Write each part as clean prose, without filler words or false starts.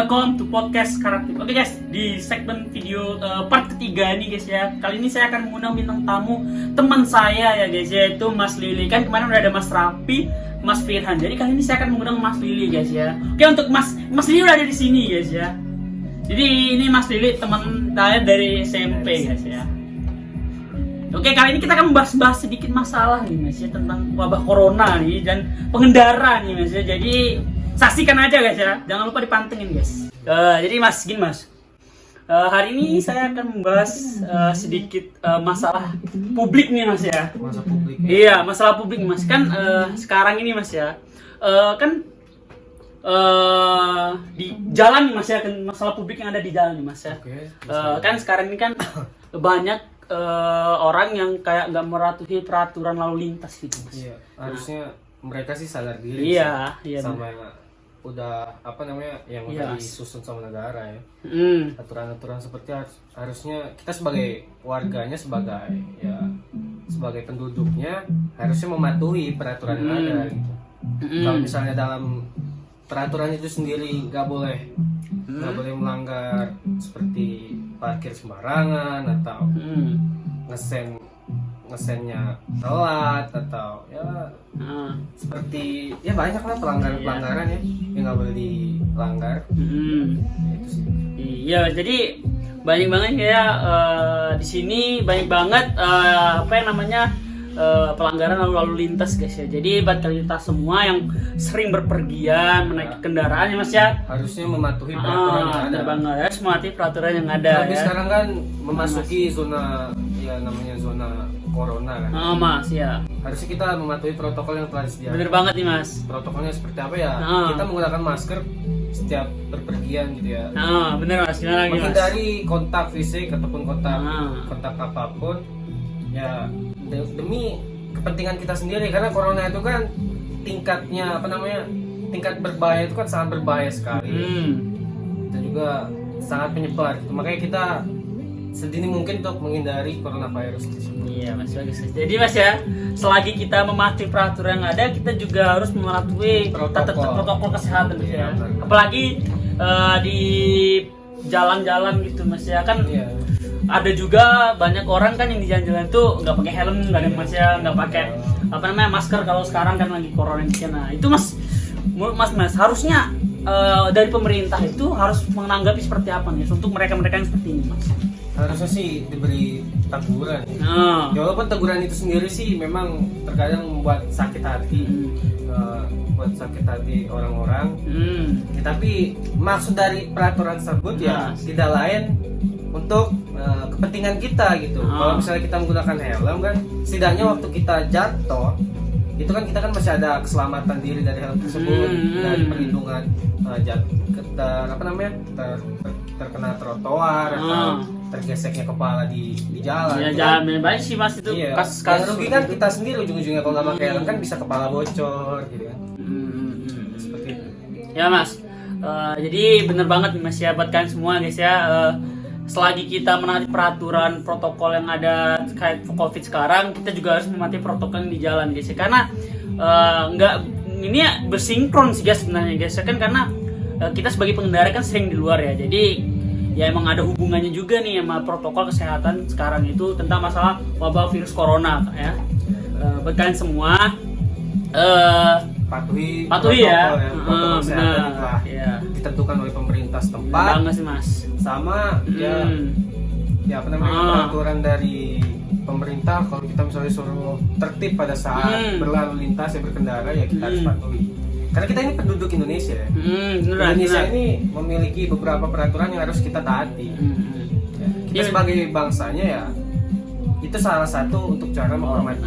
welcome to podcast Karakter. Oke guys, di segmen video part ketiga ini guys ya. Kali ini saya akan mengundang bintang tamu teman saya ya guys, yaitu Mas Lili. Kan kemarin udah ada Mas Rapi, Mas Firhan. Jadi kali ini saya akan mengundang Mas Lili guys ya. Oke, untuk Mas Lili udah ada di sini guys ya. Jadi ini Mas Lili teman saya dari SMP guys ya. Oke, kali ini kita akan membahas sedikit masalah nih Mas ya, tentang wabah corona nih dan pengendara nih Mas ya. Jadi saksikan aja guys ya, jangan lupa dipantengin guys. Jadi Mas, gini Mas, hari ini saya akan membahas sedikit masalah publik nih Mas ya. Masalah publik. Iya, masalah publik Mas. Kan sekarang ini Mas ya, kan di jalan nih Mas ya, kan masalah publik yang ada di jalan nih Mas ya. Kan sekarang ini kan banyak orang yang kayak nggak mematuhi peraturan lalu lintas gitu Mas. Iya, harusnya mereka sih sadar diri. Iya, sama udah yang udah disusun sama negara ya. Aturan-aturan seperti harusnya kita sebagai warganya, sebagai penduduknya harusnya mematuhi peraturan yang ada gitu. Kalau misalnya dalam peraturan itu sendiri nggak boleh melanggar seperti parkir sembarangan atau ngesennya telat atau ya seperti ya banyak lah pelanggaran ya yang nggak boleh dilanggar. Itu sih. Iya, jadi banyak banget ya di sini banyak banget pelanggaran lalu lintas guys ya. Jadi buat kita semua yang sering berpergian menaiki kendaraan ya Mas ya, harusnya mematuhi peraturan yang ada. Banget ya, mematuhi peraturan yang ada. Tapi ya. sekarang kan memasuki zona ya namanya zona corona kan. Mas ya. Harusnya kita mematuhi protokol yang telah disediakan. Bener banget nih Mas. Protokolnya seperti apa ya? Kita menggunakan masker setiap berpergian gitu ya. Bener Mas. Gimana lagi Mas? Menghindari kontak fisik ataupun kontak apapun ya demi kepentingan kita sendiri, karena corona itu kan tingkat berbahaya itu kan sangat berbahaya sekali. Dan juga sangat penyebar. Makanya kita sedini mungkin untuk menghindari coronavirus tersebut. Iya Mas, bagus. Jadi Mas ya, selagi kita mematuhi peraturan yang ada, kita juga harus mematuhi protokol kesehatan Mas ya. Apalagi di jalan-jalan gitu Mas ya, kan ada juga banyak orang kan yang di jalan-jalan tuh nggak pakai helm, nggak ada Mas ya, nggak pakai masker kalau sekarang kan lagi corona ini. Nah itu Mas harusnya dari pemerintah itu harus menanggapi seperti apa nih untuk mereka yang seperti ini Mas? Harusnya sih diberi teguran. Ya walaupun teguran itu sendiri sih memang terkadang membuat sakit hati, orang-orang. Ya, tapi maksud dari peraturan tersebut ya tidak lain untuk kepentingan kita gitu. Kalau misalnya kita menggunakan helm kan, setidaknya waktu kita jatuh itu kan kita masih ada keselamatan diri dari helm tersebut, dari perlindungan terkena trotoar atau tergeseknya kepala di jalan. Ya jalan baik sih Mas itu. Yang rugi kan kita sendiri ujung-ujungnya kalau nggak pakai helm kan bisa kepala bocor gitu kan. Seperti itu. Ya Mas. Jadi bener banget Mas ya buat kalian semua guys ya. Selagi kita menaati peraturan protokol yang ada terkait COVID sekarang, kita juga harus mematuhi protokol yang di jalan guys ya. Karena ini ya bersinkron sih guys sebenarnya guys ya, kan karena kita sebagai pengendara kan sering di luar ya. Jadi ya emang ada hubungannya juga nih sama protokol kesehatan sekarang itu tentang masalah wabah virus corona ya. Buat kalian semua patuhi ya. Protokol kesehatan yang telah ditentukan oleh pemerintah setempat. Banget sih Mas. Sama peraturan dari pemerintah, kalau kita misalnya suruh tertib pada saat berlalu lintas ya berkendara ya kita harus patuhi. Karena kita ini penduduk Indonesia ya. Indonesia ini memiliki beberapa peraturan yang harus kita taati. Kita sebagai bangsanya ya itu salah satu untuk cara menghormati.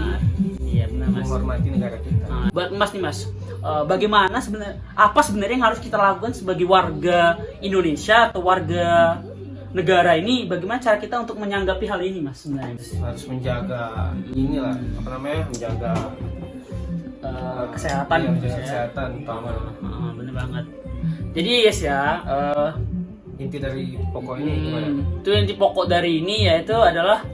Iya benar Mas. Menghormati negara kita. Buat Mas nih Mas, bagaimana sebenarnya yang harus kita lakukan sebagai warga Indonesia atau warga negara ini? Bagaimana cara kita untuk menyanggapi hal ini Mas sebenarnya? Harus menjaga menjaga kesehatan. Kesehatan utama. Bener banget. Jadi guys ya, inti dari pokok ini gimana? Itu inti pokok dari ini yaitu adalah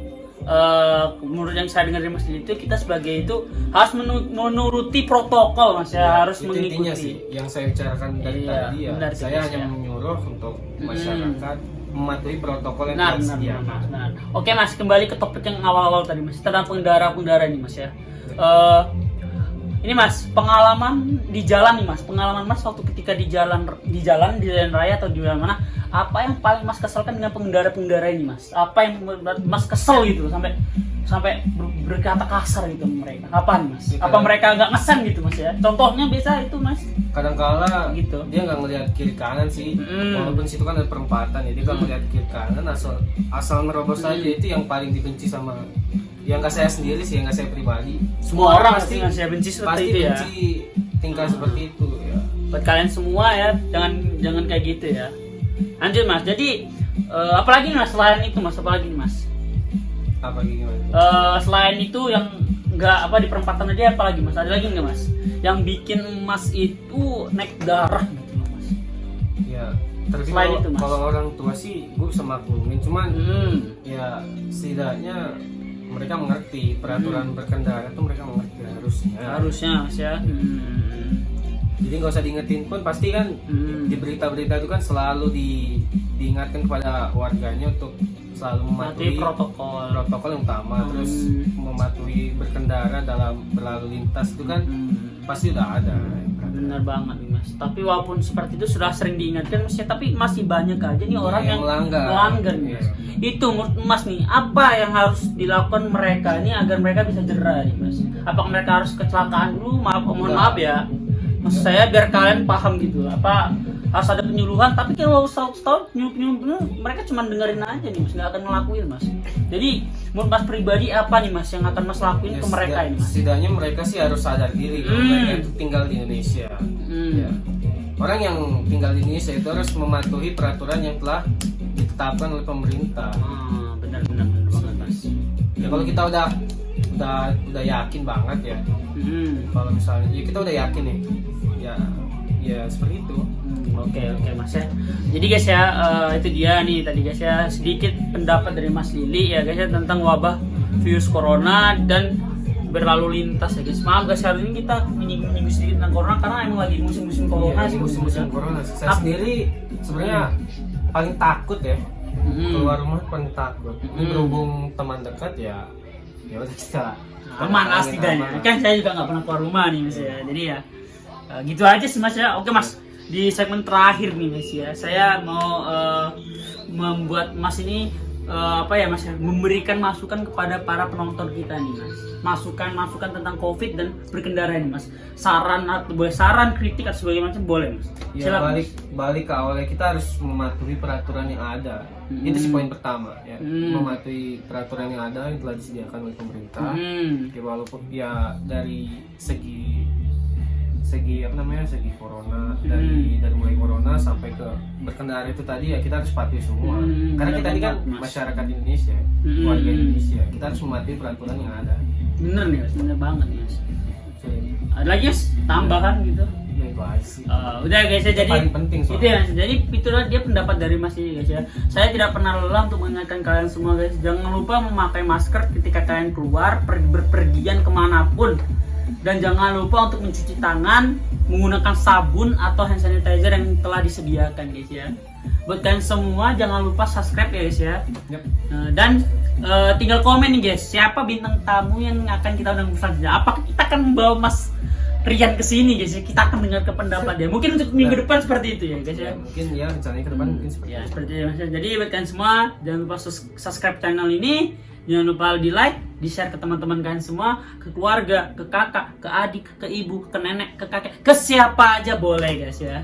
menurut yang saya dengar dari Mas Didi itu kita sebagai itu harus menuruti protokol Mas ya, harus itu mengikuti. Intinya sih yang saya bicarakan dari tadi ya. Saya hanya menyuruh buruh, untuk masyarakat mematuhi protokol yang Benar, telah benar, disediakan. benar. Oke Mas, kembali ke topik yang awal-awal tadi Mas, tentang pengendara nih Mas ya. Ini Mas, pengalaman di jalan nih Mas, pengalaman Mas waktu ketika di jalan raya atau di mana, apa yang paling Mas kesalkan dengan pengendara ini Mas? Apa yang membuat Mas kesel gitu sampai berkata kasar gitu sama mereka? Apa nih Mas? Apa mereka nggak ngesen gitu Mas ya? Contohnya biasa itu Mas. Kadang-kala Gitu. dia nggak ngelihat kiri kanan sih, walaupun situ kan ada perempatan, jadi kalau ngelihat kiri kanan asal merobos saja, itu yang paling dibenci sama, yang nggak saya sendiri sih, yang nggak saya pribadi. Semua orang pasti saya benci seperti pasti itu ya. benci tingkah seperti itu ya. Buat kalian semua ya, jangan kayak gitu ya. Lanjut Mas. Jadi apalagi nih Mas selain itu Mas, apalagi nih Mas? Apa gimana? Selain itu yang nggak apa di perempatan aja, apalagi Mas? Ada lagi nggak Mas? Yang bikin Mas itu naik darah gitu loh, Mas? Ya, tapi Selain itu, Mas. kalau orang tua sih gue bisa maklumin, cuman ya setidaknya mereka mengerti peraturan berkendara itu, mereka mengerti Harusnya Mas ya. Jadi nggak usah diingetin pun, pasti kan di berita-berita itu kan selalu diingatkan kepada warganya untuk selalu mematuhi protokol yang utama, terus mematuhi berkendara dalam berlalu lintas itu kan pasti udah ada. Benar banget nih Mas. Tapi walaupun seperti itu sudah sering diingatkan Mas ya, tapi masih banyak aja nih orang yang melanggar nih Mas. Itu menurut Mas nih, apa yang harus dilakukan mereka ini agar mereka bisa jerah nih Mas? Apakah mereka harus kecelakaan dulu? Mohon maaf ya. Maksud saya biar kalian paham gitu. Apa harus ada penyuluhan, tapi kalau setahun penyuluh mereka cuma dengerin aja nih Mas, nggak akan ngelakuin Mas. Jadi menurut Mas pribadi apa nih Mas yang akan Mas lakuin ke mereka ini Mas? Setidaknya mereka sih harus sadar diri kalau mereka itu tinggal di Indonesia. Ya. Orang yang tinggal di Indonesia itu harus mematuhi peraturan yang telah ditetapkan oleh pemerintah. Benar banget Mas. Ya kalau kita udah yakin banget ya. Kalau misalnya ya kita udah yakin nih. Ya seperti itu. Oke Mas ya. Jadi guys ya, itu dia nih tadi guys ya, sedikit pendapat dari Mas Lili ya guys ya tentang wabah virus corona dan berlalu lintas ya guys. Maaf guys, hari ini kita menyinggung sedikit tentang corona karena emang lagi musim corona sih. Musim corona. Saya sendiri sebenarnya paling takut ya. Keluar rumah paling takut. Ini berhubung teman dekat ya udah kita aman setidaknya. Kan saya juga nggak pernah keluar rumah nih Mas ya. Jadi ya gitu aja sih Mas ya. Oke Mas, di segmen terakhir nih Mas ya, saya mau membuat Mas ini Mas ya, memberikan masukan kepada para penonton kita nih Mas. Masukan tentang Covid dan berkendara nih Mas. Saran, kritik atau sebagainya macam boleh Mas. Ya, balik ke awalnya, kita harus mematuhi peraturan yang ada. Itu sih poin pertama ya. Mematuhi peraturan yang ada yang telah disediakan oleh pemerintah. Ya, walaupun ya dari segi corona, dari mulai corona sampai ke berkendara itu tadi ya kita harus patuhi semua. Karena kita ini kan masyarakat Indonesia, warga Indonesia, kita harus mematuhi peraturan yang ada. Bener nih Mas, bener banget nih Mas. Ada lagi Mas tambahan gitu? Ya itu aja sih. Udah guys ya, jadi paling penting itu ya, jadi itulah dia pendapat dari Mas ini guys ya. Saya tidak pernah lelah untuk mengingatkan kalian semua guys, jangan lupa memakai masker ketika kalian keluar berpergian kemanapun. Dan jangan lupa untuk mencuci tangan menggunakan sabun atau hand sanitizer yang telah disediakan guys ya. Buat kalian semua jangan lupa subscribe ya guys ya. Dan tinggal komen nih guys, siapa bintang tamu yang akan kita undang selanjutnya. Apakah kita akan membawa Mas Rian ke sini guys ya? Kita akan dengar ke pendapat dia. Mungkin untuk minggu depan seperti itu ya guys ya. Mungkin ya rencananya ke depan mungkin seperti itu. Seperti itu Mas. Jadi buat kalian semua jangan lupa subscribe channel ini. Jangan lupa di like, di share ke teman-teman kalian semua, ke keluarga, ke kakak, ke adik, ke ibu, ke nenek, ke kakek, ke siapa aja boleh guys ya.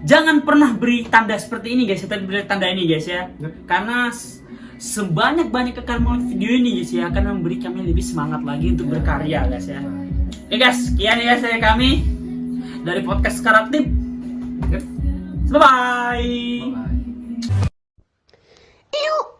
Jangan pernah beri tanda seperti ini guys, tapi beri tanda ini guys ya. Karena sebanyak-banyak kalian melihat video ini guys ya akan memberi kami lebih semangat lagi untuk berkarya guys ya. Oke guys, sekian ya guys dari kami dari podcast Karaktif. Bye bye. Bye.